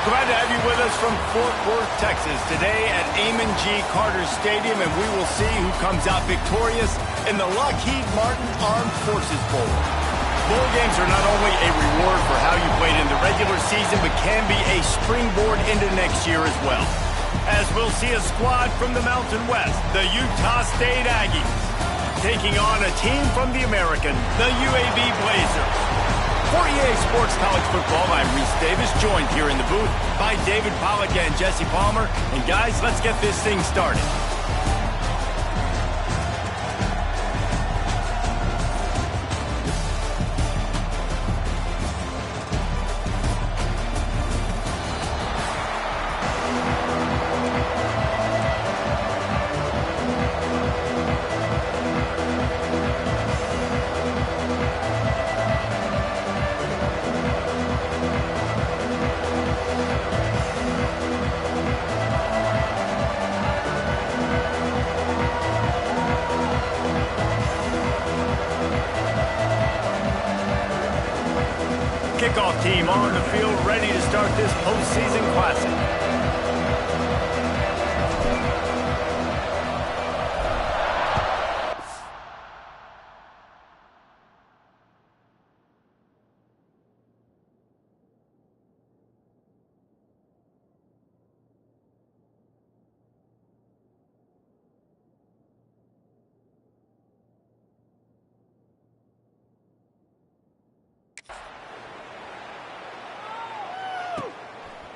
Glad to have you with us from Fort Worth, Texas, today at Amon G. Carter Stadium, and we will see who comes out victorious in the Lockheed Martin Armed Forces Bowl. Bowl games are not only a reward for how you played in the regular season, but can be a springboard into next year as well. As we'll see a squad from the Mountain West, the Utah State Aggies, taking on a team from the American, the UAB Blazers. For EA Sports College Football, I'm Reese Davis, joined here in the booth by David Pollack and Jesse Palmer. And guys, let's get this thing started. Kickoff team on the field, ready to start this postseason classic.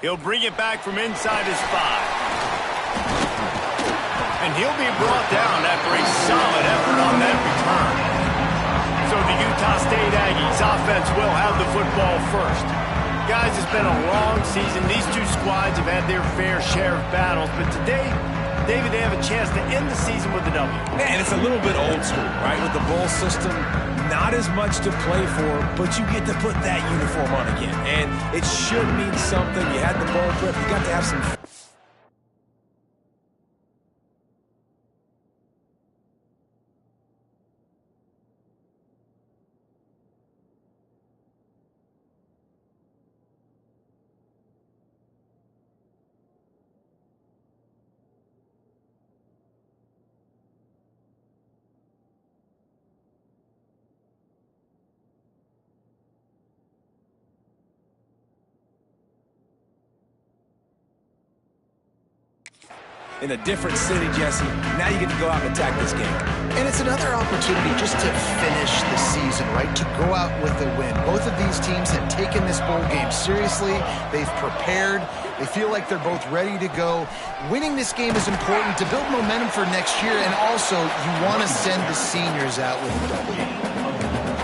He'll bring it back from inside his 5. And he'll be brought down after a solid effort on that return. So the Utah State Aggies offense will have the football first. Guys, it's been a long season. These two squads have had their fair share of battles, but today, David, they have a chance to end the season with a W. And it's a little bit old school, right? With the bowl system, not as much to play for, but you get to put that uniform on again. And it should mean something. You had the bowl prep. You got to have some... in a different city, Jesse. Now you get to go out and attack this game. And it's another opportunity just to finish the season, right? To go out with a win. Both of these teams have taken this bowl game seriously. They've prepared. They feel like they're both ready to go. Winning this game is important to build momentum for next year, and also you want to send the seniors out with a W.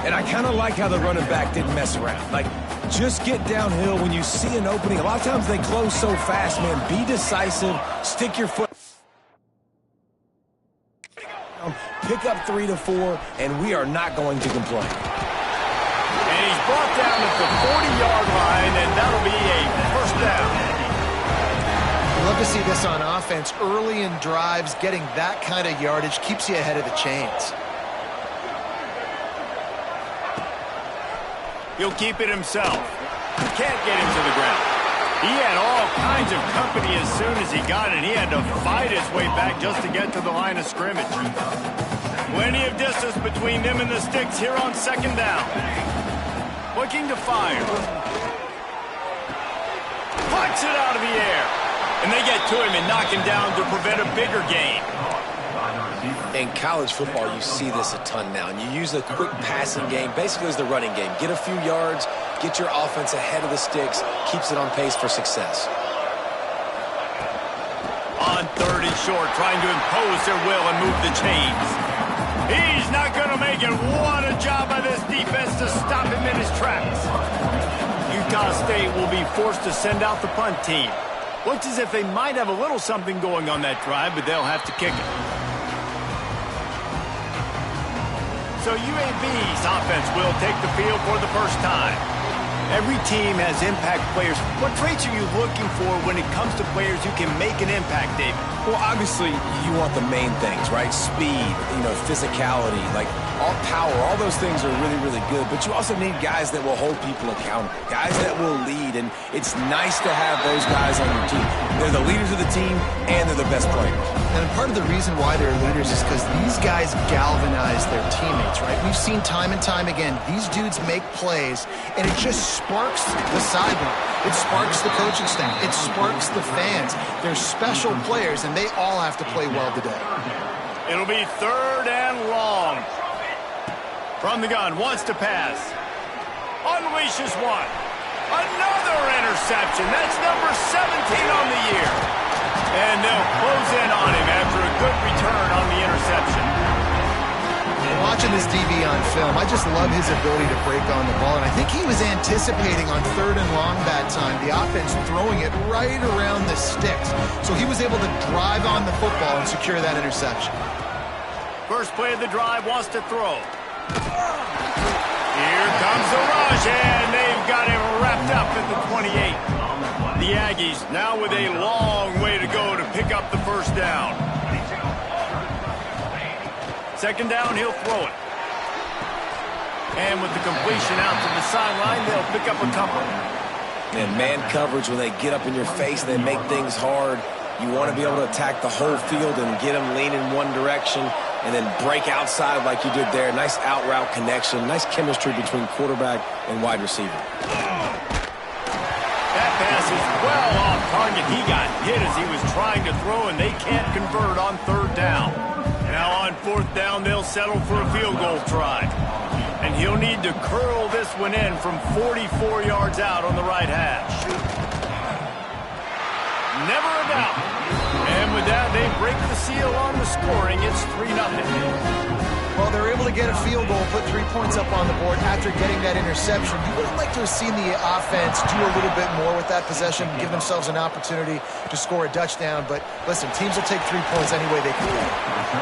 And I kind of like how the running back didn't mess around. Like, just get downhill when you see an opening. A lot of times they close so fast, man. Be decisive. Stick your foot. Pick up 3 to 4, and we are not going to complain. And he's brought down at the 40-yard line, and that'll be a first down. I love to see this on offense. Early in drives, getting that kind of yardage keeps you ahead of the chains. He'll keep it himself. Can't get him to the ground. He had all kinds of company as soon as he got it. He had to fight his way back just to get to the line of scrimmage. Plenty of distance between them and the sticks here on second down. Looking to fire. Puts it out of the air. And they get to him and knock him down to prevent a bigger gain. In college football, you see this a ton now. And you use the quick passing game basically as the running game. Get a few yards, get your offense ahead of the sticks, keeps it on pace for success. On 3rd and short, trying to impose their will and move the chains. He's not going to make it. What a job by this defense to stop him in his tracks. Utah State will be forced to send out the punt team. Looks as if they might have a little something going on that drive, but they'll have to kick it. So UAB's offense will take the field for the first time. Every team has impact players. What traits are you looking for when it comes to players who can make an impact, David? Well, obviously, you want the main things, right? Speed, physicality, like all power. All those things are really, really good. But you also need guys that will hold people accountable, guys that will lead. And it's nice to have those guys on your team. They're the leaders of the team, and they're the best players. And part of the reason why they're leaders is because these guys galvanize their teammates, right? We've seen time and time again, these dudes make plays, and it just sparks the sideline. It sparks the coaching staff. It sparks the fans. They're special players, and they all have to play well today. It'll be 3rd and long. From the gun, wants to pass. Unleashes one. Another interception. That's number 17 on the year. And they'll close in on him after a good return on the interception. Watching this DB on film, I just love his ability to break on the ball. And I think he was anticipating on 3rd and long that time, the offense throwing it right around the sticks. So he was able to drive on the football and secure that interception. First play of the drive, wants to throw. Here comes the rush, and they've got him wrapped up at the 28. The Aggies now with a long way to go to pick up the first down. 2nd down, he'll throw it. And with the completion out to the sideline, they'll pick up a couple. And man coverage, when they get up in your face, they make things hard. You want to be able to attack the whole field and get them leaning one direction and then break outside like you did there. Nice out route connection, nice chemistry between quarterback and wide receiver. That pass is well off target. He got hit as he was trying to throw, and they can't convert on 3rd down. Now on 4th down, they'll settle for a field goal try. And he'll need to curl this one in from 44 yards out on the right hash. Never a doubt. And with that, they break the seal on the scoring. It's 3-0. Well, they're able to get a field goal, put 3 points up on the board after getting that interception. You would have liked to have seen the offense do a little bit more with that possession, give themselves an opportunity to score a touchdown. But listen, teams will take 3 points any way they can.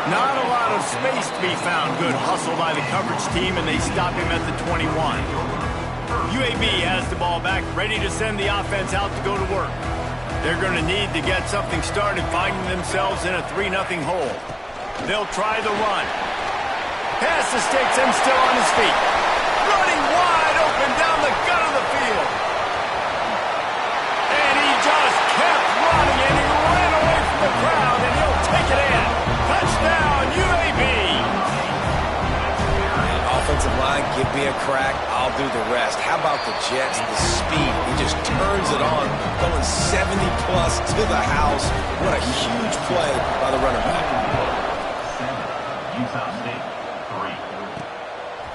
Not a lot of space to be found. Good hustle by the coverage team, and they stop him at the 21. UAB has the ball back, ready to send the offense out to go to work. They're going to need to get something started, finding themselves in a 3-0 hole. They'll try the run. Pass to sticks him still on his feet. Running wide open down the gut of the field. And he just kept running, and he ran away from the crowd, and he'll take it in. Touchdown, UAB. Offensive line, give me a crack, I'll do the rest. How about the Jets, the speed? He just turns it on, going 70-plus to the house. What a huge play by the running back.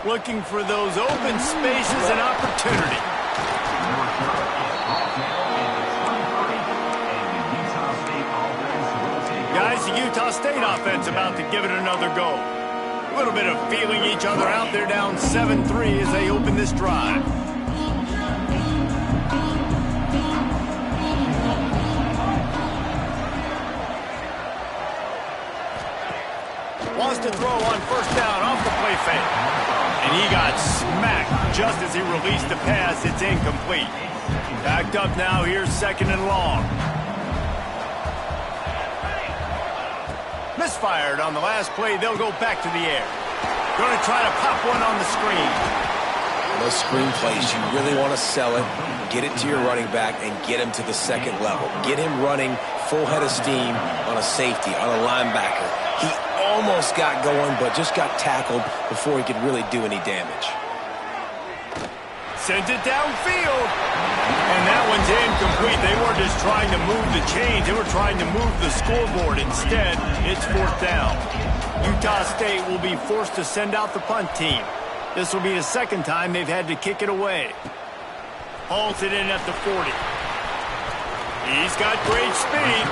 Looking for those open spaces and opportunity. Guys, the Utah State offense about to give it another go. A little bit of feeling each other out. They're down 7-3 as they open this drive. Wants to throw on 1st down off the play fake. And he got smacked just as he released the pass. It's incomplete. Backed up now. Here's 2nd and long. Misfired on the last play. They'll go back to the air. Going to try to pop one on the screen. Those screen plays, you really want to sell it, get it to your running back, and get him to the 2nd level. Get him running full head of steam on a safety, on a linebacker. He almost got going, but just got tackled before he could really do any damage. Sends it downfield. And that one's incomplete. They weren't just trying to move the chains. They were trying to move the scoreboard. Instead, it's 4th down. Utah State will be forced to send out the punt team. This will be the 2nd time they've had to kick it away. Hauls it in at the 40. He's got great speed.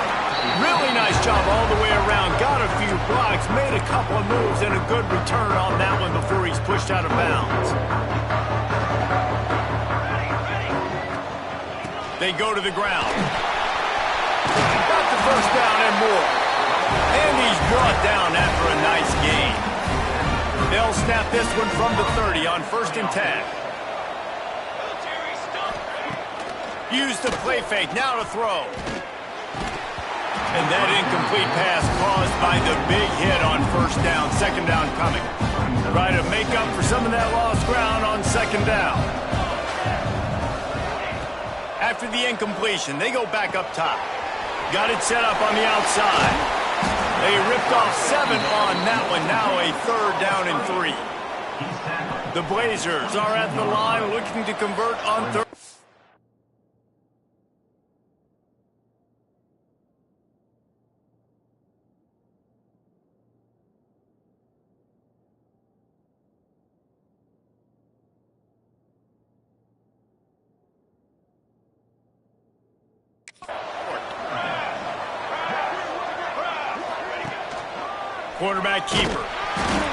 Really nice job all the way around. Got a few blocks, made a couple of moves, and a good return on that one before he's pushed out of bounds. They go to the ground. Got the 1st down and more. And he's brought down after a nice gain. They'll snap this one from the 30 on 1st and 10. Use the play fake, now to throw. And that incomplete pass caused by the big hit on first down, second down coming. Try to make up for some of that lost ground on second down. After the incompletion, they go back up top. Got it set up on the outside. They ripped off 7 on that one. Now a third down and 3. The Blazers are at the line looking to convert on third. Quarterback keeper.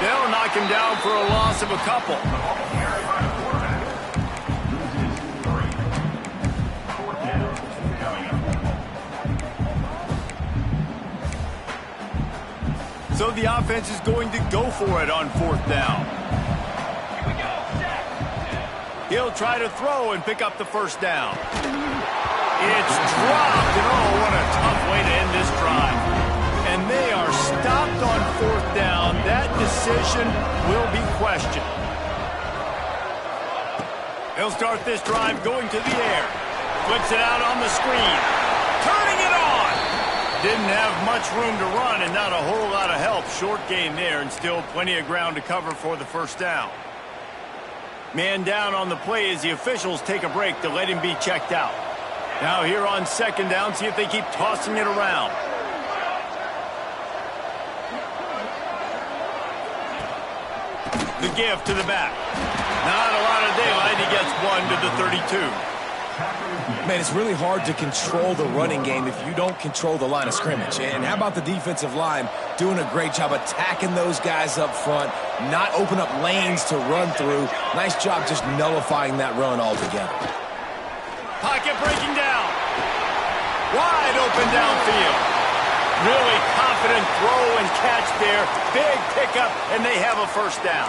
They'll knock him down for a loss of a couple. So the offense is going to go for it on fourth down. He'll try to throw and pick up the first down. It's dropped, and oh, what a tough way to end this drive. And they are stopped on fourth down. That decision will be questioned. He'll start this drive going to the air. Flips it out on the screen. Turning it on. Didn't have much room to run and not a whole lot of help. Short gain there and still plenty of ground to cover for the first down. Man down on the play as the officials take a break to let him be checked out. Now here on second down, see if they keep tossing it around. The give to the back. Not a lot of daylight. He gets 1 to the 32. Man, it's really hard to control the running game if you don't control the line of scrimmage. And how about the defensive line doing a great job attacking those guys up front, not open up lanes to run through. Nice job just nullifying that run altogether. Pocket breaking down. Wide open downfield. Really confident throw and catch there. Big pickup, and they have a first down.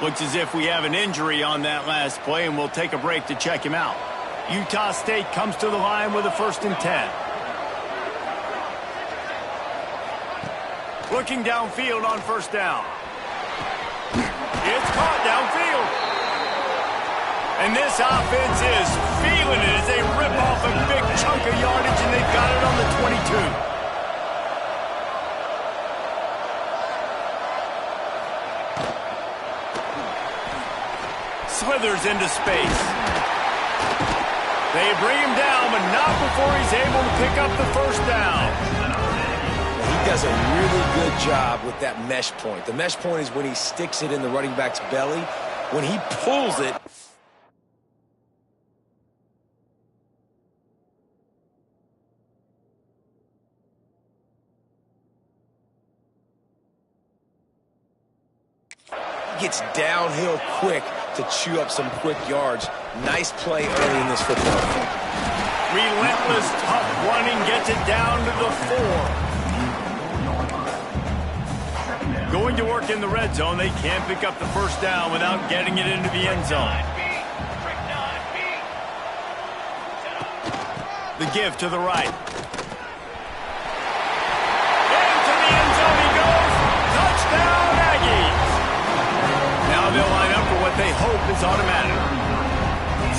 Looks as if we have an injury on that last play, and we'll take a break to check him out. Utah State comes to the line with a 1st and 10. Looking downfield on first down. It's caught downfield. And this offense is feeling it as they rip off a big chunk of yardage, and they've got it on the 22. Slithers into space. They bring him down, but not before he's able to pick up the first down. He does a really good job with that mesh point. The mesh point is when he sticks it in the running back's belly. When he pulls it, gets downhill quick to chew up some quick yards. Nice play early in this football game. Relentless, tough running gets it down to the 4. Going to work in the red zone. They can't pick up the first down without getting it into the end zone. The give to the right. Into the end zone he goes. Touchdown, Aggies. Now they'll line up for what they hope is automatic.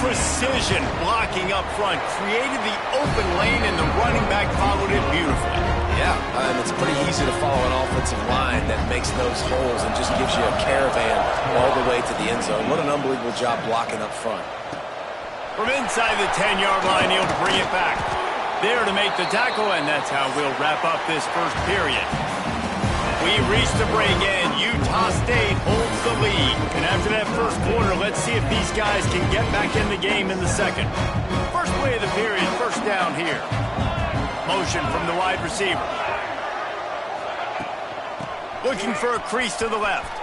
Precision blocking up front created the open lane, and the running back followed it beautifully. Yeah, and it's pretty easy to follow an offensive line that makes those holes and just gives you a caravan all the way to the end zone. What an unbelievable job blocking up front. From inside the 10-yard line, he'll bring it back. There to make the tackle, and that's how we'll wrap up this first period. We reached the break, and Utah State holds the lead. And after that first quarter, let's see if these guys can get back in the game in the second. First play of the period, first down here. Motion from the wide receiver. Looking for a crease to the left.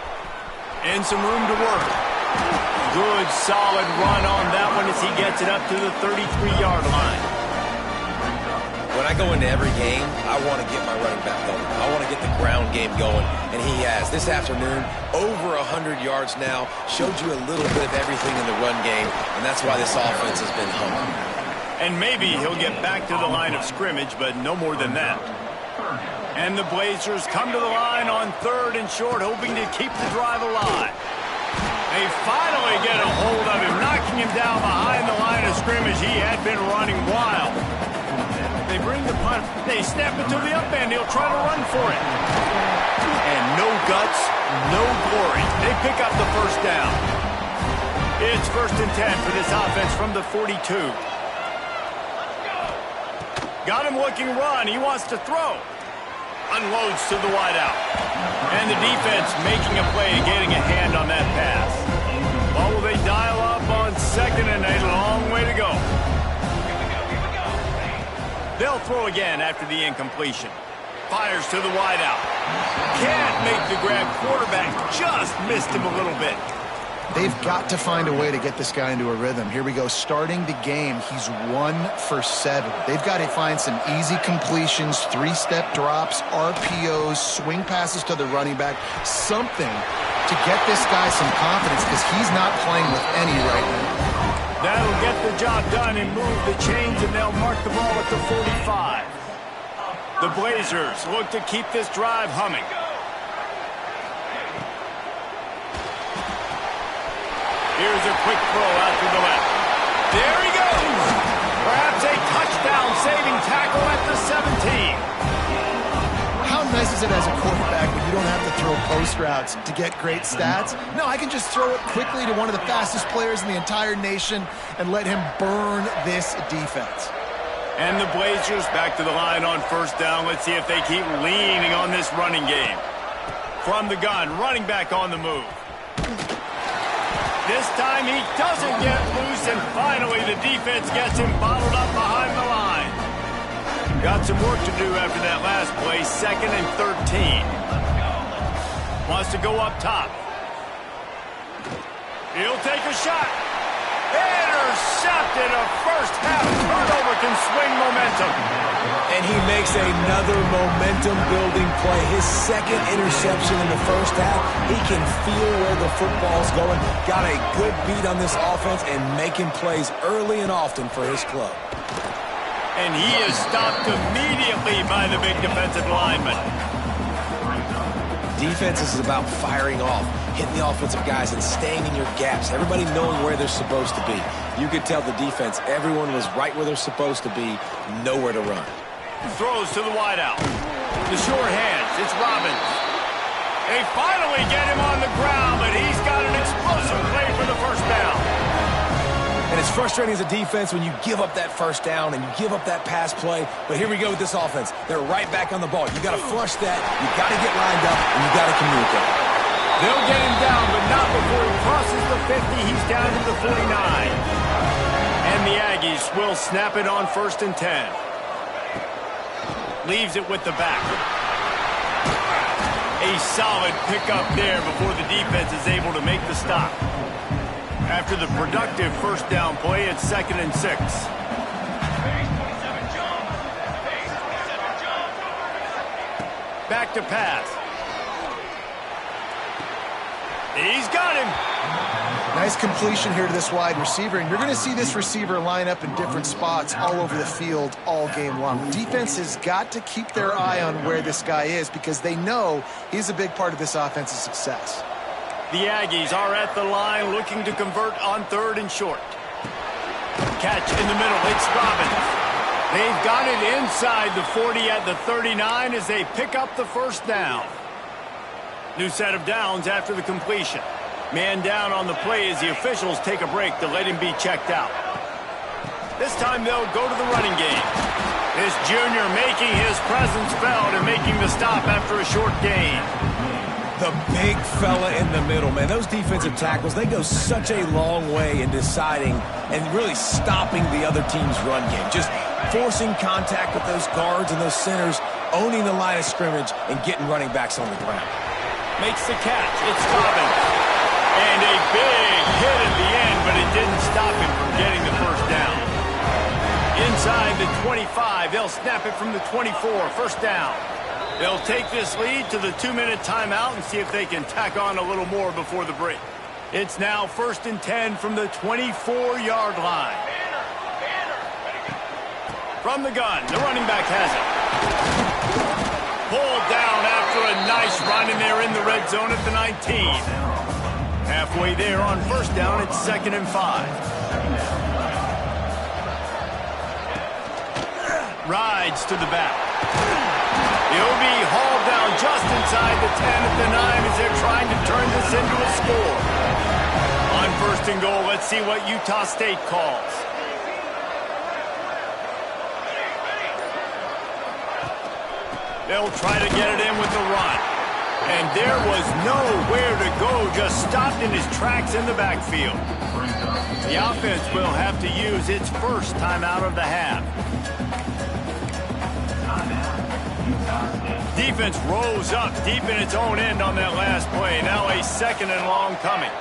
And some room to work. Good, solid run on that one as he gets it up to the 33-yard line. When I go into every game, I want to get my running back going. I want to get the ground game going, and he has. This afternoon, over 100 yards now, showed you a little bit of everything in the run game, and that's why this offense has been hungry. And maybe he'll get back to the line of scrimmage, but no more than that. And the Blazers come to the line on 3rd and short, hoping to keep the drive alive. They finally get a hold of him, knocking him down behind the line of scrimmage. He had been running wild. They bring the punt. They snap it to the up end. He'll try to run for it. And no guts, no glory. They pick up the first down. It's 1st and 10 for this offense from the 42. Got him looking run. He wants to throw. Unloads to the wideout. And the defense making a play, getting a hand on that pass. Well, will they dial up on 2nd and a long way to go? They'll throw again after the incompletion. Fires to the wideout. Can't make the grab. Quarterback just missed him a little bit. They've got to find a way to get this guy into a rhythm. Here we go. Starting the game, he's 1 for 7. They've got to find some easy completions, 3-step drops, RPOs, swing passes to the running back, something to get this guy some confidence because he's not playing with any right now. That'll get the job done and move the chains, and they'll mark the ball at the 45. The Blazers look to keep this drive humming. Here's a quick throw out to the left. There he goes. Perhaps a touchdown-saving tackle at the 17. How nice is it as a quarterback when you don't have to throw post routes to get great stats? No, I can just throw it quickly to one of the fastest players in the entire nation and let him burn this defense. And the Blazers back to the line on 1st down. Let's see if they keep leaning on this running game. From the gun, running back on the move. This time he doesn't get loose, and finally the defense gets him bottled up behind the line. Got some work to do after that last play, 2nd and 13. Wants to go up top. He'll take a shot. Intercepted. A first-half turnover can swing momentum. And he makes another momentum-building play. His 2nd interception in the first half. He can feel where the football's going. Got a good beat on this offense and making plays early and often for his club. And he is stopped immediately by the big defensive lineman. Defense is about firing off, hitting the offensive guys and staying in your gaps. Everybody knowing where they're supposed to be. You could tell the defense, everyone was right where they're supposed to be, nowhere to run. Throws to the wideout. The short hands, it's Robbins. They finally get him on the ground, but he's got an explosive play for the first down. And it's frustrating as a defense when you give up that first down and you give up that pass play. But here we go with this offense. They're right back on the ball. You got to flush that. You got to get lined up, and you got to communicate. They'll get him down, but not before he crosses the 50. He's down to the 49. And the Aggies will snap it on 1st and 10. Leaves it with the back. A solid pickup there before the defense is able to make the stop. After the productive first down play, it's 2nd and 6. Back to pass. He's got him. Nice completion here to this wide receiver, and you're going to see this receiver line up in different spots all over the field all game long. Defense has got to keep their eye on where this guy is because they know he's a big part of this offense's success. The Aggies are at the line looking to convert on 3rd and short. Catch in the middle. It's Robbins. They've got it inside the 40 at the 39 as they pick up the first down. New set of downs after the completion. Man down on the play as the officials take a break to let him be checked out. This time they'll go to the running game. This junior making his presence felt and making the stop after a short gain. The big fella in the middle, man. Those defensive tackles, they go such a long way in deciding and really stopping the other team's run game. Just forcing contact with those guards and those centers, owning the line of scrimmage, and getting running backs on the ground. Makes the catch. It's Robbins. And a big hit at the end, but it didn't stop him from getting the first down. Inside the 25, they'll snap it from the 24. First down. They'll take this lead to the 2-minute timeout and see if they can tack on a little more before the break. It's now 1st and 10 from the 24-yard line. From the gun, the running back has it. Pulled down after a nice run, and they're in the red zone at the 19. Halfway there on first down, it's 2nd and 5. Rides to the back. He'll be hauled down just inside the 10 at the 9 as they're trying to turn this into a score. On 1st and goal, let's see what Utah State calls. They'll try to get it in with the run. And there was nowhere to go, just stopped in his tracks in the backfield. The offense will have to use its first timeout of the half. Defense rose up deep in its own end on that last play. Now a 2nd and long coming.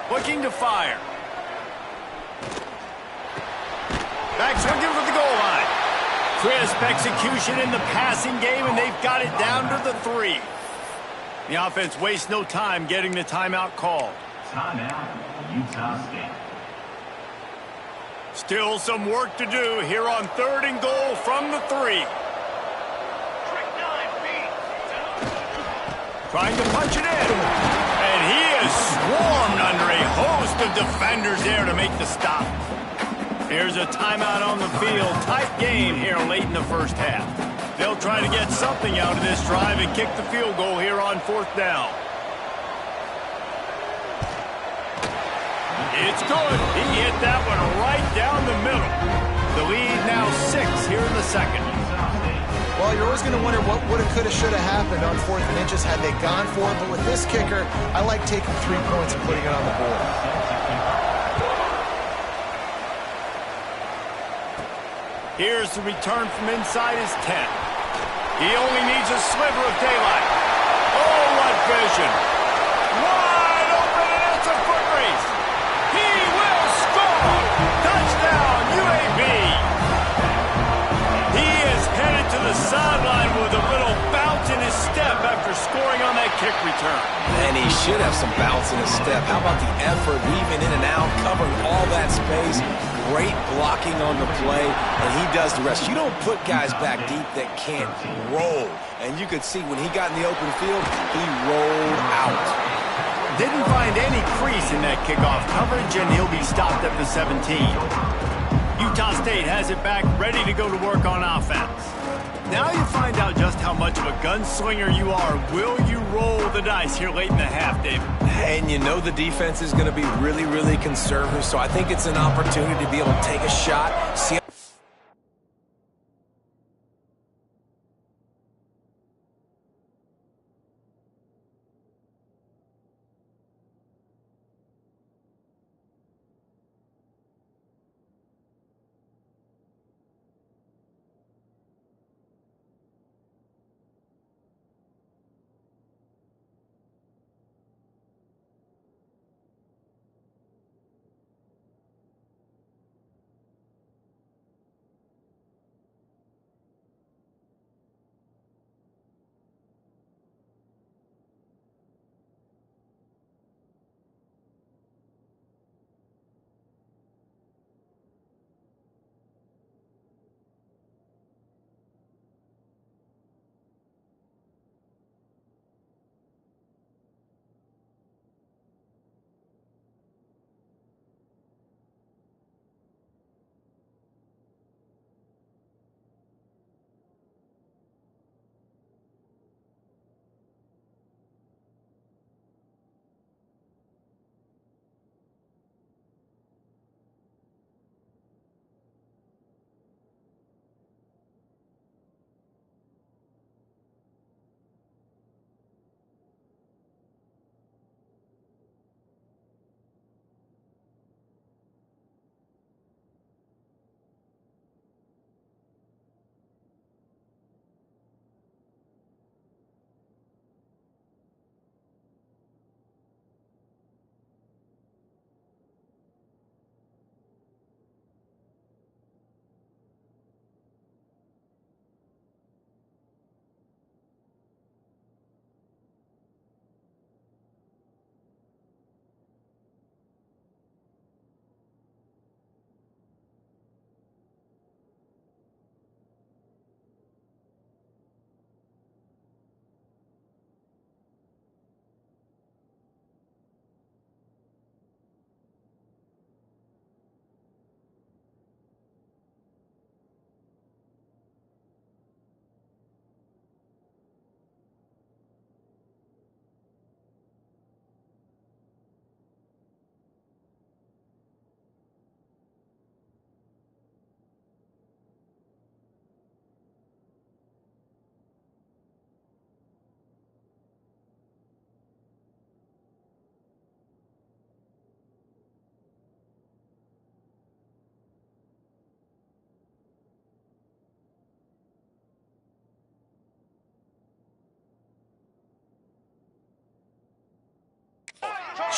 Looking to fire. Back swinging for the goal line. Crisp execution in the passing game, and they've got it down to the 3. The offense wastes no time getting the timeout called. Timeout, Utah State. Still some work to do here on 3rd and goal from the 3. Trying to punch it in. And he is swarmed under a host of defenders there to make the stop. Here's a timeout on the field. Tight game here late in the first half. They'll try to get something out of this drive and kick the field goal here on 4th down. It's good. He hit that one right down the middle. The lead now 6 here in the 2nd. Well, you're always going to wonder what woulda, coulda, shoulda happened on 4th and inches had they gone for it. But with this kicker, I like taking 3 points and putting it on the board. Here's the return from inside his 10. He only needs a sliver of daylight. Oh, what vision. Wide open, and it's a foot race. He will score. Touchdown, UAB. He is headed to the sideline with a little bounce in his step after scoring on that kick return. And he should have some bounce in his step. How about the effort, weaving in and out, covering all that space. Great blocking on the play, and he does the rest. You don't put guys back deep that can't roll. And you could see when he got in the open field, he rolled out. Didn't find any crease in that kickoff coverage, and he'll be stopped at the 17. Utah State has it back, ready to go to work on offense. Now you find out just how much of a gunslinger you are. Will you roll the dice here late in the half, David? And you know the defense is going to be really, really conservative, so I think it's an opportunity to be able to take a shot, see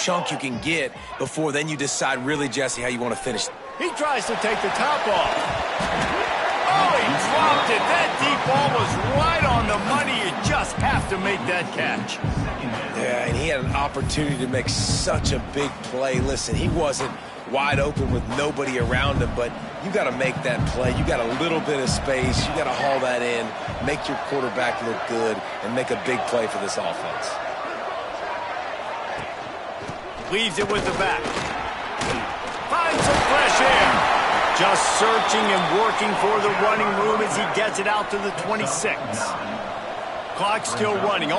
chunk you can get before then you decide really, Jesse, how you want to finish. He tries to take the top off. Oh, he dropped it. That deep ball was right on the money. You just have to make that catch. Yeah, and he had an opportunity to make such a big play. Listen, he wasn't wide open with nobody around him, but you got to make that play. You got a little bit of space. You got to haul that in, make your quarterback look good, and make a big play for this offense. Leaves it with the back. Finds some fresh air. Just searching and working for the running room as he gets it out to the 26. Clock still running.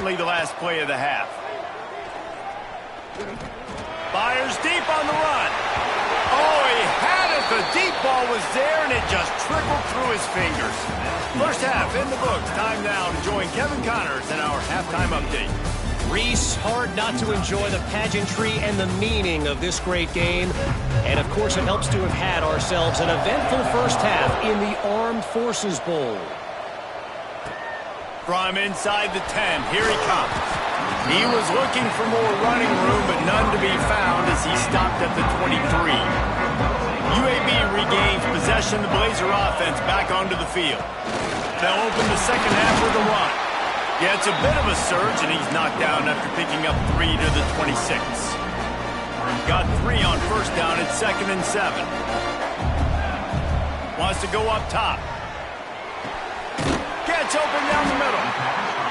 The last play of the half. Fires deep on the run. Oh, he had it. The deep ball was there, and it just trickled through his fingers. First half in the books. Time now to join Kevin Connors in our halftime update. Reese, hard not to enjoy the pageantry and the meaning of this great game. And, of course, it helps to have had ourselves an eventful first half in the Armed Forces Bowl. From inside the 10, here he comes. He was looking for more running room, but none to be found as he stopped at the 23. UAB regains possession. The Blazer offense back onto the field. They'll open the second half with a run. Gets a bit of a surge, and he's knocked down after picking up 3 to the 26. Got 3 on first down at 2nd and 7. Wants to go up top. Gets open down the middle.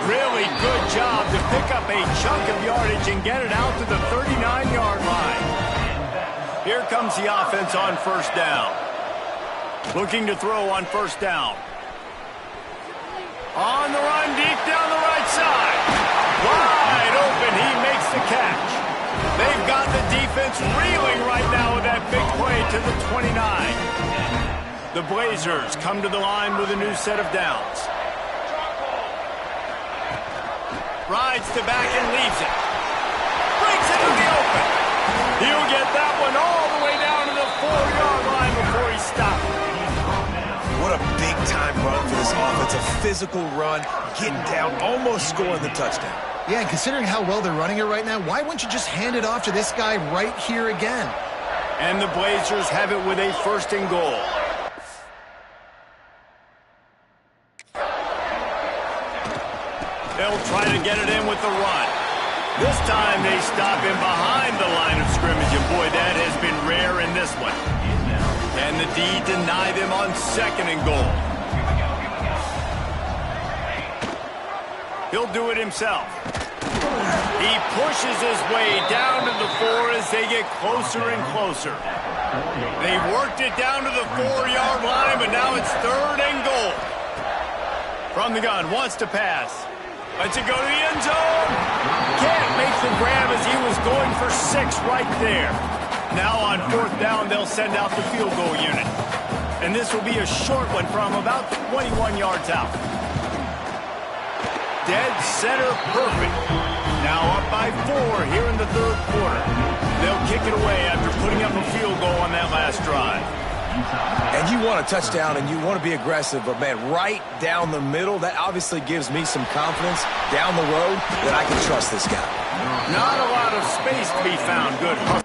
Really good job to pick up a chunk of yardage and get it out to the 39-yard line. Here comes the offense on first down. Looking to throw on first down. On the run, deep down the right side. Wide open, he makes the catch. They've got the defense reeling right now with that big play to the 29. The Blazers come to the line with a new set of downs. Rides to back and leaves it. Brings it in the open. He'll get that one all the way down to the 4-yard line before he stops. What a big-time run for this offense. A physical run, getting down, almost scoring the touchdown. Yeah, and considering how well they're running it right now, why wouldn't you just hand it off to this guy right here again? And the Blazers have it with a 1st and goal. They'll try to get it in with the run. This time they stop him behind the line of scrimmage, and boy, that has been rare in this one. And the D deny them on 2nd and goal. He'll do it himself. He pushes his way down to the 4 as they get closer and closer. They've worked it down to the 4-yard line, but now it's 3rd and goal. From the gun, wants to pass. Lets it go to the end zone. Can't make the grab as he was going for 6 right there. Now on 4th down, they'll send out the field goal unit. And this will be a short one from about 21 yards out. Dead center perfect. Now up by 4 here in the 3rd quarter. They'll kick it away after putting up a field goal on that last drive. And you want a touchdown and you want to be aggressive, but, man, right down the middle, that obviously gives me some confidence down the road that I can trust this guy. Not a lot of space to be found. Good hustle.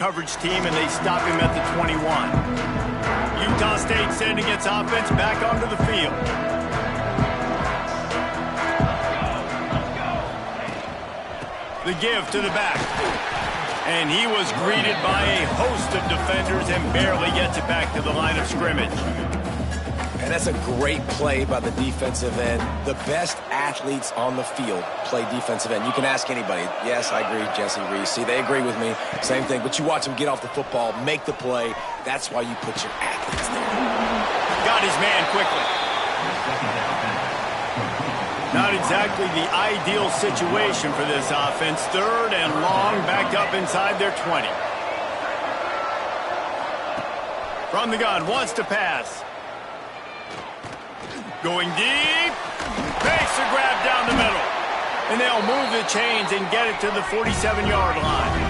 coverage team, and they stop him at the 21. Utah State sending its offense back onto the field. The give to the back. And he was greeted by a host of defenders and barely gets it back to the line of scrimmage. And that's a great play by the defensive end. The best athletes on the field play defensive end. You can ask anybody. Yes, I agree, Jesse Reese. See, they agree with me. Same thing. But you watch them get off the football, make the play. That's why you put your athletes there. Got his man quickly. Not exactly the ideal situation for this offense. 3rd and long, backed up inside their 20. From the gun, wants to pass. Going deep. Makes the grab down the middle. And they'll move the chains and get it to the 47-yard line.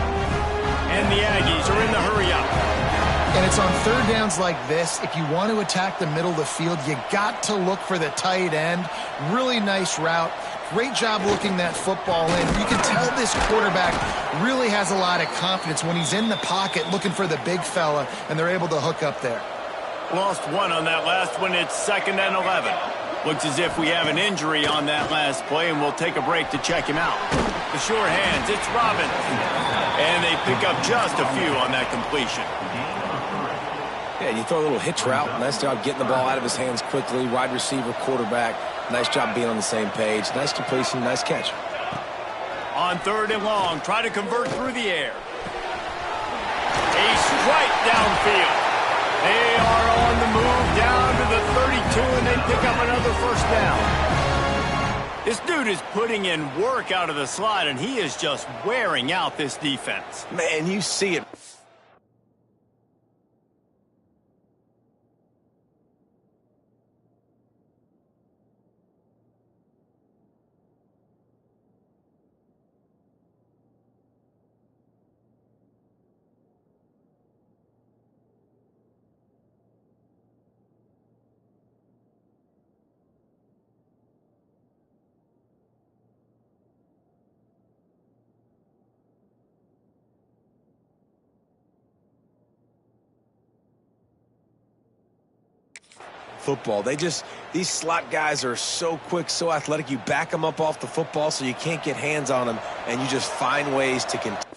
And the Aggies are in the hurry-up. And it's on 3rd downs like this. If you want to attack the middle of the field, you got to look for the tight end. Really nice route. Great job looking that football in. You can tell this quarterback really has a lot of confidence when he's in the pocket looking for the big fella, and they're able to hook up there. Lost one on that last one. It's 2nd and 11. Looks as if we have an injury on that last play, and we'll take a break to check him out. The sure hands, it's Robbins. And they pick up just a few on that completion. Yeah, you throw a little hitch route. Nice job getting the ball out of his hands quickly. Wide receiver, quarterback. Nice job being on the same page. Nice completion, nice catch. On 3rd and long, try to convert through the air. A strike downfield. They are on the move down to the 32, and they pick up another 1st down. This dude is putting in work out of the slot, and he is just wearing out this defense. Man, you see it. Football. These slot guys are so quick, so athletic. You back them up off the football so you can't get hands on them, and you just find ways to continue.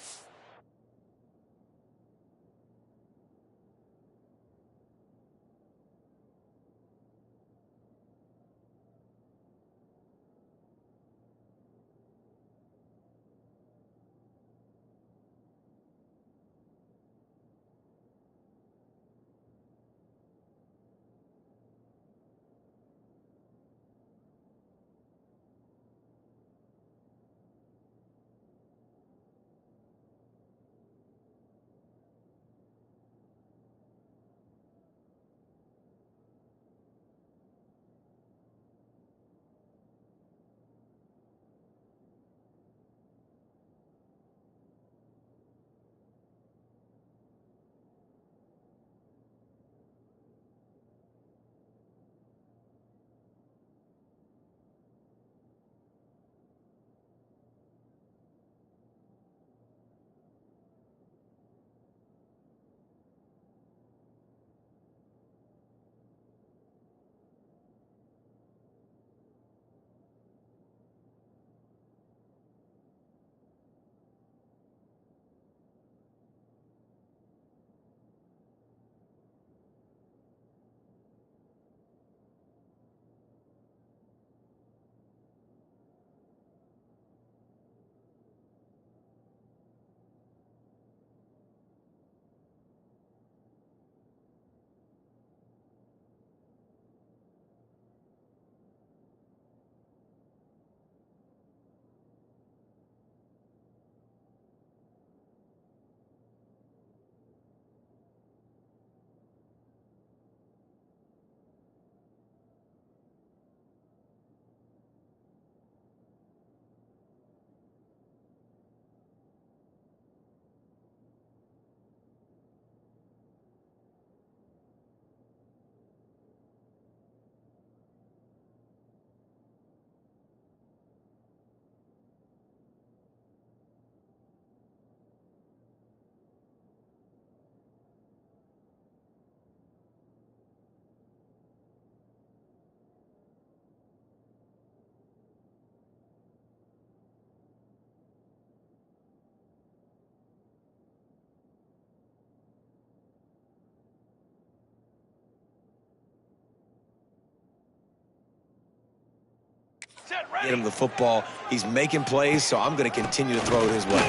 Get him the football. He's making plays, so I'm going to continue to throw it his way.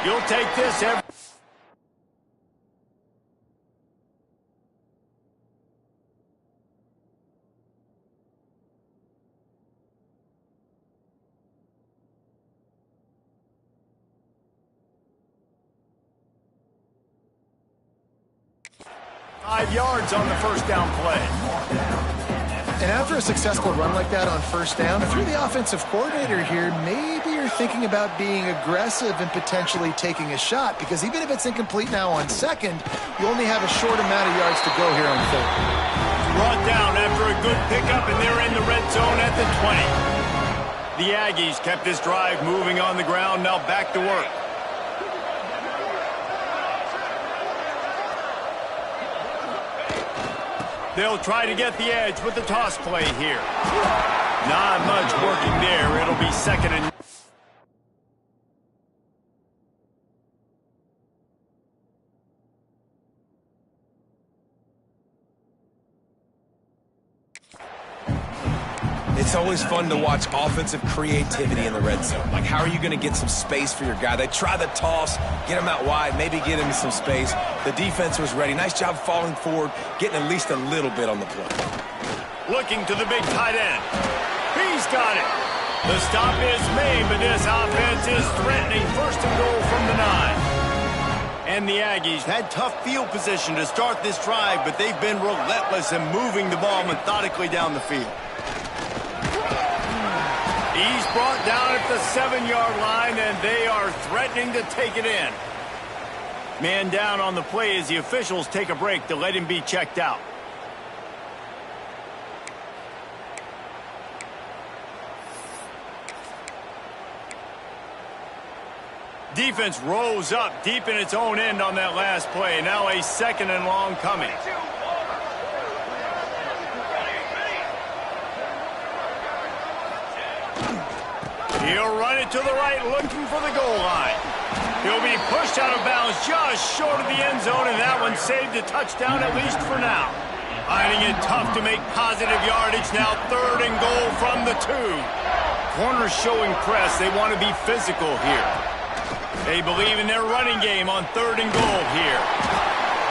You'll take this every... ...5 yards on the first down play. And after a successful run like that on first down, if you're the offensive coordinator here, maybe you're thinking about being aggressive and potentially taking a shot, because even if it's incomplete now on second, you only have a short amount of yards to go here on third. Brought down after a good pickup, and they're in the red zone at the 20. The Aggies kept this drive moving on the ground, now back to work. They'll try to get the edge with the toss play here. Not much working there. It'll be second and... It's always fun to watch offensive creativity in the red zone. Like, how are you going to get some space for your guy? They try the toss, get him out wide, maybe get him some space. The defense was ready. Nice job falling forward, getting at least a little bit on the play. Looking to the big tight end. He's got it. The stop is made, but this offense is threatening. First and goal from the 9. And the Aggies had tough field position to start this drive, but they've been relentless in moving the ball methodically down the field. He's brought down at the 7-yard line, and they are threatening to take it in. Man down on the play as the officials take a break to let him be checked out. Defense rose up deep in its own end on that last play. Now a second and long coming. He'll run it to the right, looking for the goal line. He'll be pushed out of bounds just short of the end zone, and that one saved a touchdown, at least for now. Finding it tough to make positive yardage. Now third and goal from the 2. Corners showing press. They want to be physical here. They believe in their running game on third and goal here.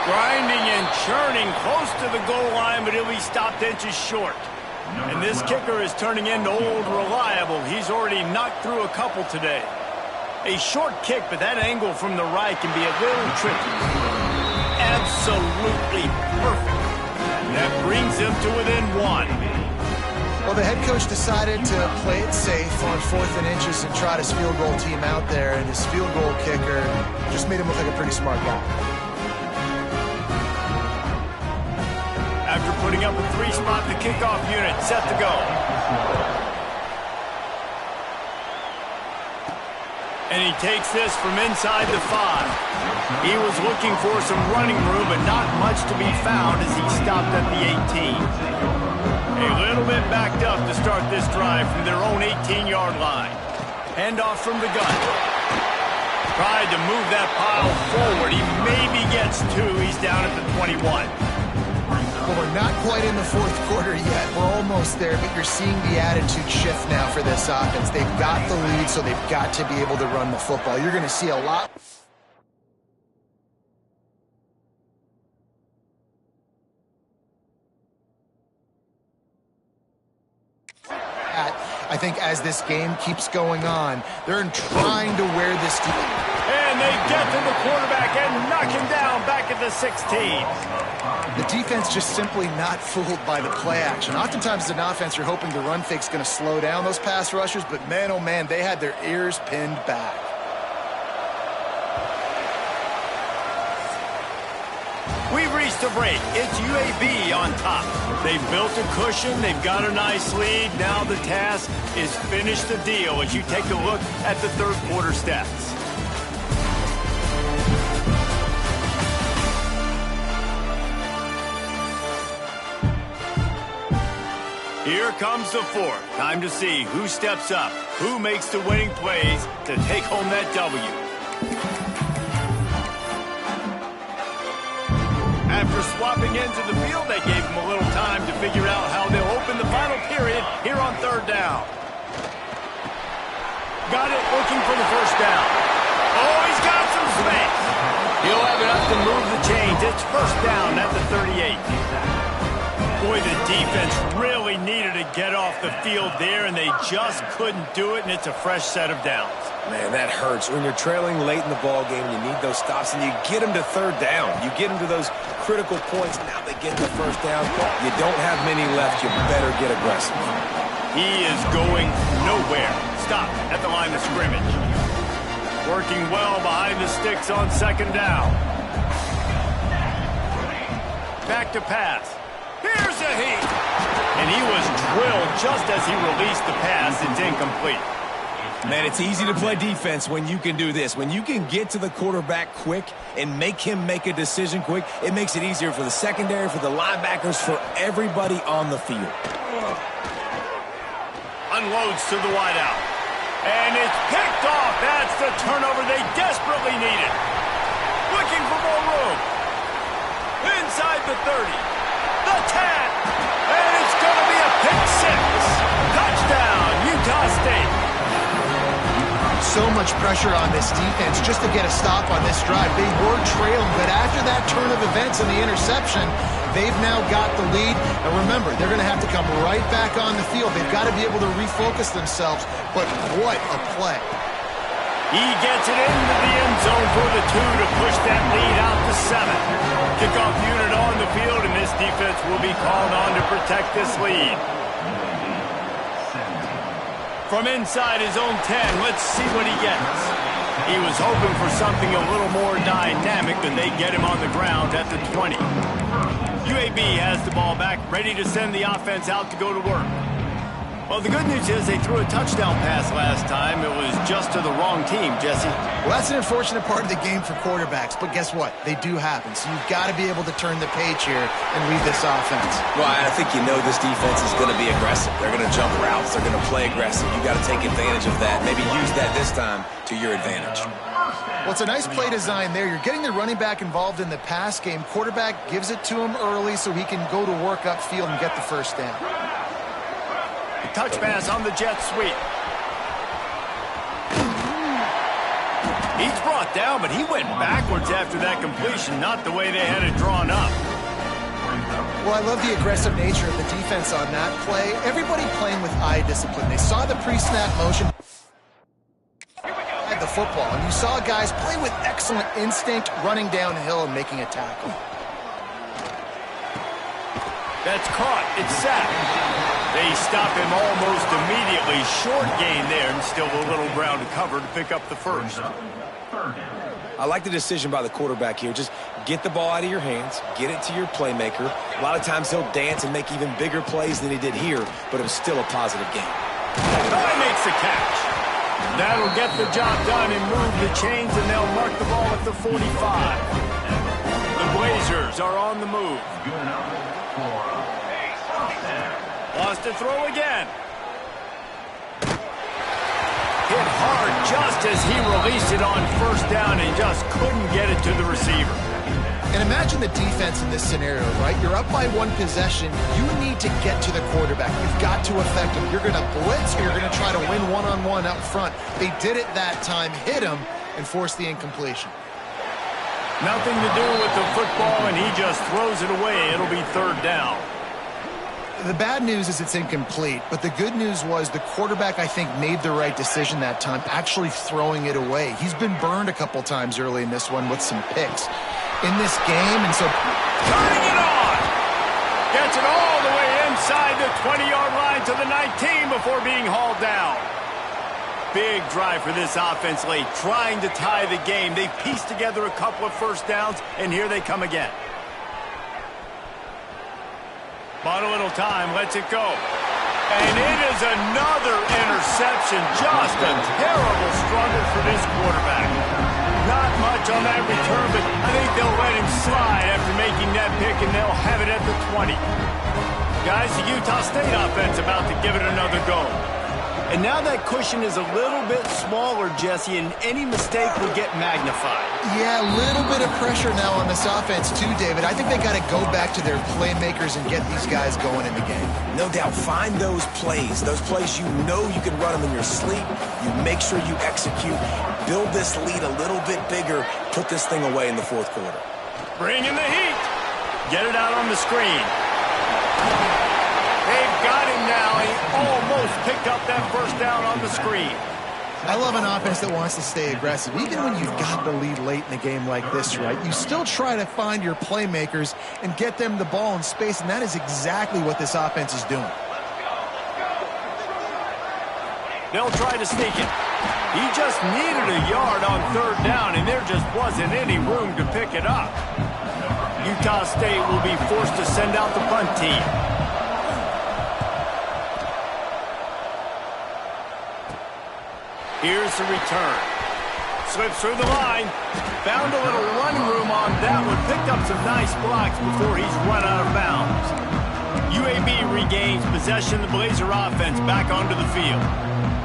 Grinding and churning close to the goal line, but he'll be stopped inches short. And this kicker is turning into old reliable. He's already knocked through a couple today. A short kick, but that angle from the right can be a little tricky. Absolutely perfect. That brings them to within 1. Well, the head coach decided to play it safe on 4th and inches and trot his field goal team out there, and his field goal kicker just made him look like a pretty smart guy. After putting up a 3-spot, the kickoff unit set to go. And he takes this from inside the 5. He was looking for some running room, but not much to be found as he stopped at the 18. A little bit backed up to start this drive from their own 18-yard line. Handoff from the gun. Tried to move that pile forward. He maybe gets 2. He's down at the 21. Well, we're not quite in the 4th quarter yet. We're almost there, but you're seeing the attitude shift now for this offense. They've got the lead, so they've got to be able to run the football. You're going to see a lot. I think as this game keeps going on, they're trying to wear this team. And they get to the quarterback and knock him down back at the 16. The defense just simply not fooled by the play action. Oftentimes as an offense, you're hoping the run fake's going to slow down those pass rushers, but man, oh man, they had their ears pinned back. We've reached a break. It's UAB on top. They've built a cushion. They've got a nice lead. Now the task is finish the deal as you take a look at the 3rd quarter stats. Here comes the 4th. Time to see who steps up, who makes the winning plays to take home that W. After were swapping ends of the field, they gave him a little time to figure out how they'll open the final period here on third down. Got it, looking for the first down. Oh, he's got some space. He'll have enough to move the chains. It's first down at the 38. Boy, the defense really needed to get off the field there, and they just couldn't do it, and it's a fresh set of downs. Man, that hurts. When you're trailing late in the ball game, you need those stops, and you get them to third down. You get them to those critical points. Now they get the first down. You don't have many left. You better get aggressive. He is going nowhere. Stop at the line of scrimmage. Working well behind the sticks on second down. Back to pass. Here's a heat. And he was drilled just as he released the pass. It's incomplete. Man, it's easy to play defense when you can do this. When you can get to the quarterback quick and make him make a decision quick, it makes it easier for the secondary, for the linebackers, for everybody on the field. Unloads to the wideout. And it's picked off. That's the turnover they desperately needed. Looking for more room. Inside the 30. The 10. And it's going to be a pick six. Touchdown, Utah State. So much pressure on this defense just to get a stop on this drive. They were trailing, but after that turn of events and the interception, they've now got the lead. And remember, they're going to have to come right back on the field. They've got to be able to refocus themselves. But what a play. He gets it into the end zone for the 2 to push that lead out to 7. Kickoff unit on the field, and this defense will be called on to protect this lead. From inside his own 10, let's see what he gets. He was hoping for something a little more dynamic than they get him on the ground at the 20. UAB has the ball back, ready to send the offense out to go to work. Well, the good news is they threw a touchdown pass last time. It was just to the wrong team, Jesse. Well, that's an unfortunate part of the game for quarterbacks, but guess what? They do happen, so you've got to be able to turn the page here and lead this offense. Well, I think you know this defense is going to be aggressive. They're going to jump routes. They're going to play aggressive. You got to take advantage of that. Maybe use that this time to your advantage. Well, it's a nice play design there. You're getting the running back involved in the pass game. Quarterback gives it to him early so he can go to work upfield and get the first down. Touch pass on the jet sweep. He's brought down, but he went backwards after that completion, not the way they had it drawn up. Well, I love the aggressive nature of the defense on that play. Everybody playing with eye discipline. They saw the pre-snap motion. The football, and you saw guys play with excellent instinct, running downhill and making a tackle. That's caught. It's sacked. They stop him almost immediately. Short gain there, and still a little ground to cover to pick up the first. I like the decision by the quarterback here. Just get the ball out of your hands, get it to your playmaker. A lot of times he'll dance and make even bigger plays than he did here, but it was still a positive game. He makes the catch. That'll get the job done and move the chains, and they'll mark the ball at the 45. The Blazers are on the move. Lost to throw again. Hit hard just as he released it on first down and just couldn't get it to the receiver. And imagine the defense in this scenario, right? You're up by one possession. You need to get to the quarterback. You've got to affect him. You're going to blitz or you're going to try to win one-on-one up front. They did it that time, hit him, and forced the incompletion. Nothing to do with the football, and he just throws it away. It'll be third down. The bad news is it's incomplete, but the good news was the quarterback, I think, made the right decision that time, actually throwing it away. He's been burned a couple times early in this one with some picks in this game, and so turning it on. Gets it all the way inside the 20-yard line to the 19 before being hauled down. Big drive for this offense late, trying to tie the game. They pieced together a couple of first downs, and here they come again. Bought a little time, lets it go. And it is another interception. Just a terrible struggle for this quarterback. Not much on that return, but I think they'll let him slide after making that pick, and they'll have it at the 20. Guys, the Utah State offense about to give it another go. And now that cushion is a little bit smaller, Jesse, and any mistake will get magnified. Yeah, a little bit of pressure now on this offense too, David. I think they got to go back to their playmakers and get these guys going in the game. No doubt, find those plays you know you can run them in your sleep. You make sure you execute, build this lead a little bit bigger, put this thing away in the fourth quarter. Bring in the heat. Get it out on the screen. They've got him now. He almost picked up that first down on the screen. I love an offense that wants to stay aggressive. Even when you've got the lead late in a game like this, right, you still try to find your playmakers and get them the ball in space, and that is exactly what this offense is doing. They'll try to sneak it. He just needed a yard on third down, and there just wasn't any room to pick it up. Utah State will be forced to send out the punt team. Here's the return. Slips through the line. Found a little running room on that one. Picked up some nice blocks before he's run out of bounds. UAB regains possession of the Blazer offense back onto the field.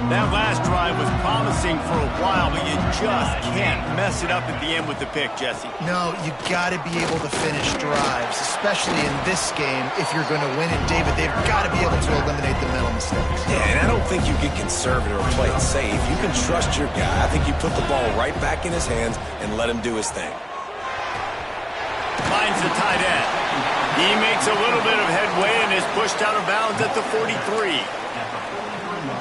That last drive was promising for a while, but you just can't mess it up at the end with the pick, Jesse. No, you got to be able to finish drives, especially in this game if you're going to win it, David. They've got to be able to eliminate the mental mistakes. Yeah, and I don't think you get conservative or play it safe. You can trust your guy. I think you put the ball right back in his hands and let him do his thing. Finds the tight end. He makes a little bit of headway and is pushed out of bounds at the 43.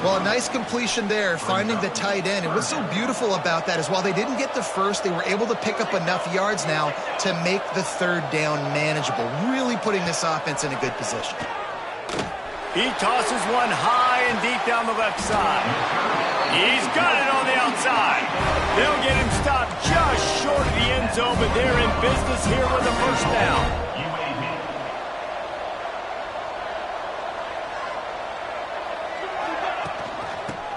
Well, a nice completion there, finding the tight end. And what's so beautiful about that is while they didn't get the first, they were able to pick up enough yards now to make the third down manageable, really putting this offense in a good position. He tosses one high and deep down the left side. He's got it on the outside. They'll get him stopped just short of the end zone, but they're in business here with a first down.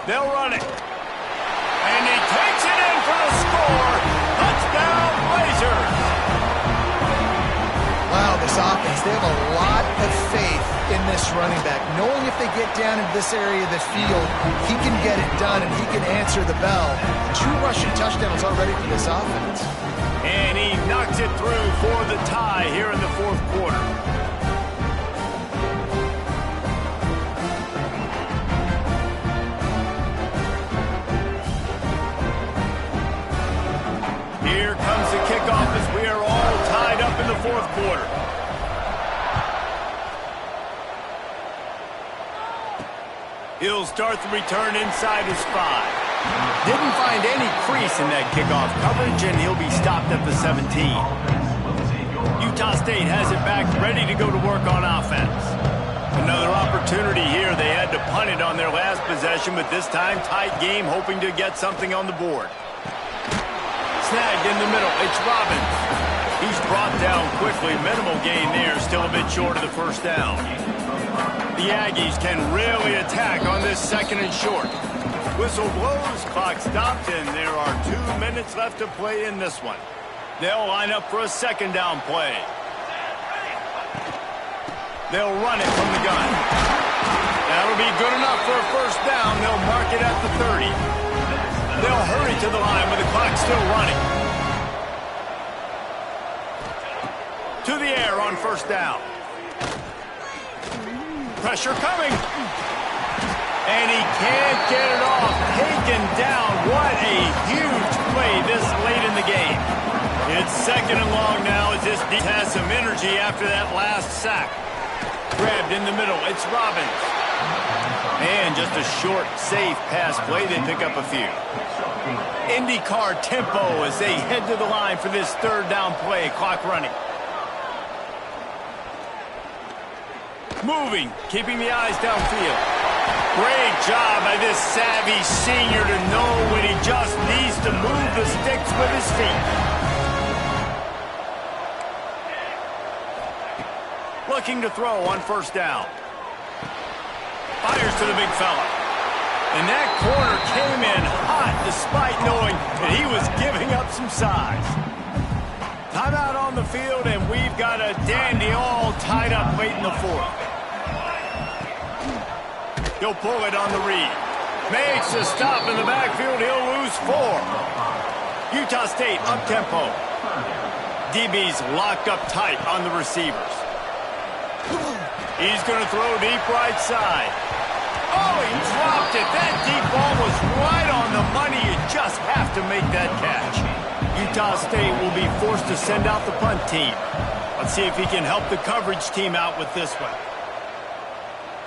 They'll run it. And he takes it in for the score. Touchdown, Blazers. Wow, this offense, they have a lot of faith in this running back. Knowing if they get down into this area of the field, he can get it done and he can answer the bell. 2 rushing touchdowns already for this offense. And he knocks it through for the tie here in the fourth quarter. Here comes the kickoff as we are all tied up in the fourth quarter. He'll start the return inside his 5. Didn't find any crease in that kickoff coverage, and he'll be stopped at the 17. Utah State has it back, ready to go to work on offense. Another opportunity here. They had to punt it on their last possession, but this time tight game, hoping to get something on the board. Snagged in the middle. It's Robbins. He's brought down quickly. Minimal gain there. Still a bit short of the first down. The Aggies can really attack on this second and short. Whistle blows. Clock stopped, and there are 2 minutes left to play in this one. They'll line up for a second down play. They'll run it from the gun. That'll be good enough for a first down. They'll mark it at the 30. They'll hurry to the line with the clock still running. To the air on first down. Pressure coming. And he can't get it off. Taken down. What a huge play this late in the game. It's second and long now as this defense has some energy after that last sack. Grabbed in the middle. It's Robbins. And just a short, safe pass play. They pick up a few. IndyCar tempo as they head to the line for this third down play. Clock running. Moving, keeping the eyes downfield. Great job by this savvy senior to know when he just needs to move the sticks with his feet. Looking to throw on first down. Fires to the big fella. And that corner came in hot despite knowing that he was giving up some size. Timeout on the field, and we've got a dandy all tied up late in the fourth. He'll pull it on the read. Makes a stop in the backfield. He'll lose 4. Utah State up-tempo. DB's locked up tight on the receivers. He's going to throw deep right side. Oh, he dropped it. That deep ball was right on the money. You just have to make that catch. Utah State will be forced to send out the punt team. Let's see if he can help the coverage team out with this one.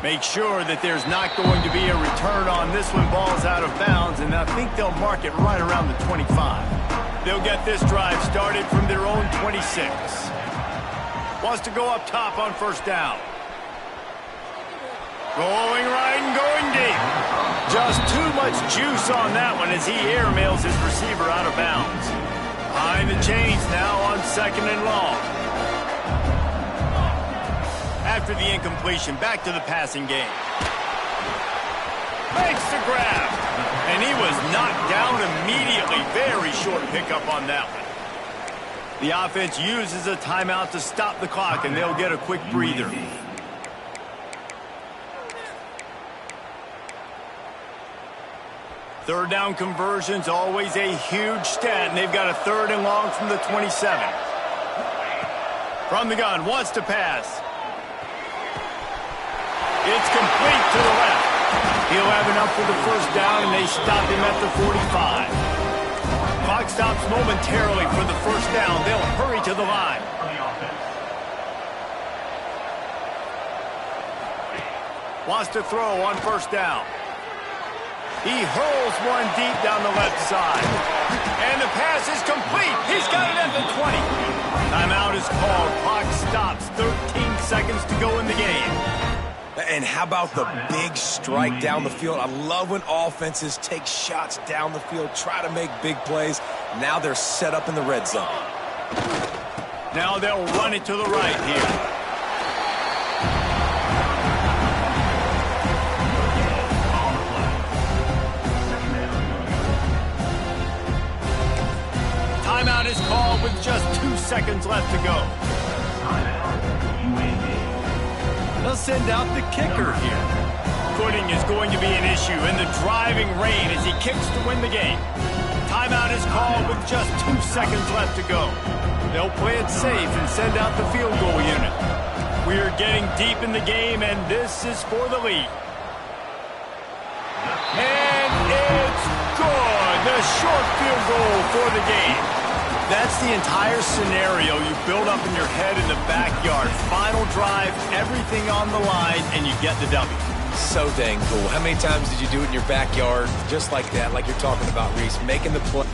Make sure that there's not going to be a return on this one. Ball's out of bounds, and I think they'll mark it right around the 25. They'll get this drive started from their own 26. Wants to go up top on first down. Going right and going deep. Just too much juice on that one as he airmails his receiver out of bounds. Behind the chains now on second and long. After the incompletion, back to the passing game. Makes the grab. And he was knocked down immediately. Very short pickup on that one. The offense uses a timeout to stop the clock, and they'll get a quick breather. Third down conversions, always a huge stat, and they've got a 3rd and long from the 27. From the gun, wants to pass. It's complete to the left. He'll have enough for the first down, and they stop him at the 45. Clock stops momentarily for the first down. They'll hurry to the line. Wants to throw on first down. He hurls one deep down the left side. And the pass is complete. He's got it at the 20. Timeout is called. Clock stops. 13 seconds to go in the game. And how about the big strike down the field? I love when offenses take shots down the field, try to make big plays. Now they're set up in the red zone. Now they'll run it to the right here. Timeout is called with just 2 seconds left to go. They'll send out the kicker here. Footing is going to be an issue in the driving rain as he kicks to win the game. Timeout is called with just 2 seconds left to go. They'll play it safe and send out the field goal unit. We are getting deep in the game, and this is for the lead. And it's good. The short field goal for the game. That's the entire scenario you build up in your head in the backyard. Final drive, everything on the line, and you get the W. So dang cool. How many times did you do it in your backyard just like that, like you're talking about, Reese, making the play?